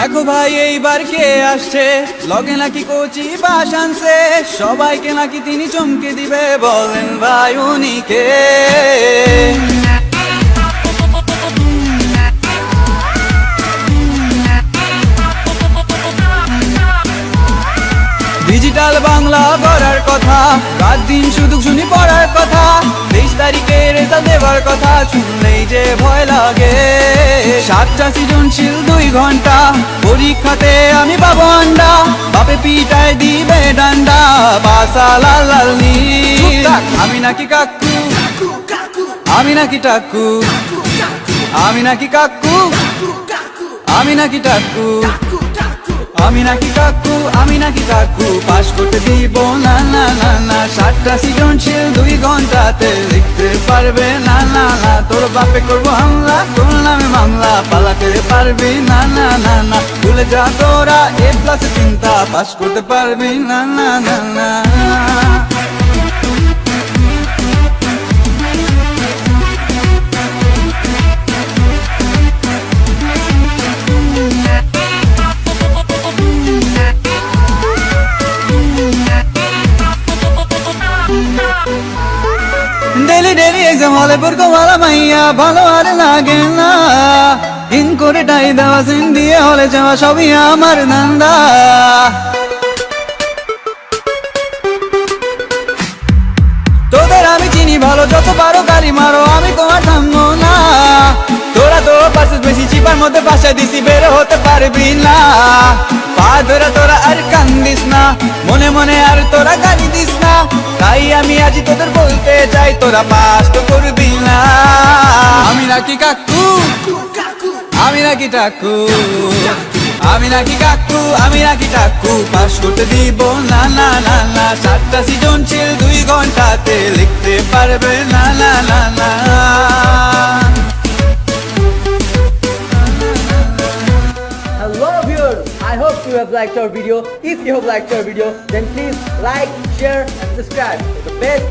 দেখো ভাই এইবার কে আসছে, লগে নাকি কোচি বাস আনছে, সবাইকে নাকি তিনি চমকে দিবে, বলেন ভাই উনি কে? ডিজিটাল বাংলা করার কথা, রাত দিন শুধু শুনি পড়ার কথা, 23 তারিখে রেজাল্ট দেবার কথা, শুনলেই যে ভয় লাগে। 7টা সৃজনশীল 2 ঘন্টা, পরীক্ষাতে আমি পাবো আন্ডা, বাপে পিটায় দিবে ডান্ডা, বাসা লাল লাল নীল। আমি নাকি কাকু, আমি নাকি টাকু, আমি নাকি কাকু, আমি নাকি টাকু, আমি নাকি কাকু, আমি নাকি কাকু, পাস করতে দিব না না না না। 7টা সৃজনশীল 2 ঘন্টাতে লিখতে পারবে না না না, তোর বাপে করবো হামলা, তোর নামে মামলা, পালাতে পারবি না না না না। ভুলে যা তোরা A+ চিন্তা, পাস করতে পারবি না না না না। ডেলি ডেলি এক্সাম হলে পড়কো ভালো মাইয়া, ভালো আর লাগে না, ইন করে টাই দেওয়া সিন দিয়ে হলে যাওয়া সবই আমার ধান্দা। তোদের আমি চিনি ভালো, যত পারো গাড়ি মারো, আমি তোমার থামবো না। তোরা তো পারছিস বেশি, চিপার মধ্যে বাসা দিছি, বের হতে পারবি না। পা ধরে তোরা আর কান্দিস না, মনে মনে আর তোরা গালি দিস না, তাই আমি আজ তোদের বলতে চাই, তোরা পাস তো করবি না। আমি নাকি কাকু, আমি নাকি টাকু, আমি নাকি কাকু, আমি নাকি টাকু, পাস করতে দিব না না না না। 7টা সৃজনশীল 2 ঘন্টাতে লিখতে পারবে না না না না। Hello viewers, I hope you have liked our video. If you have liked our video, then please like, share and subscribe to the best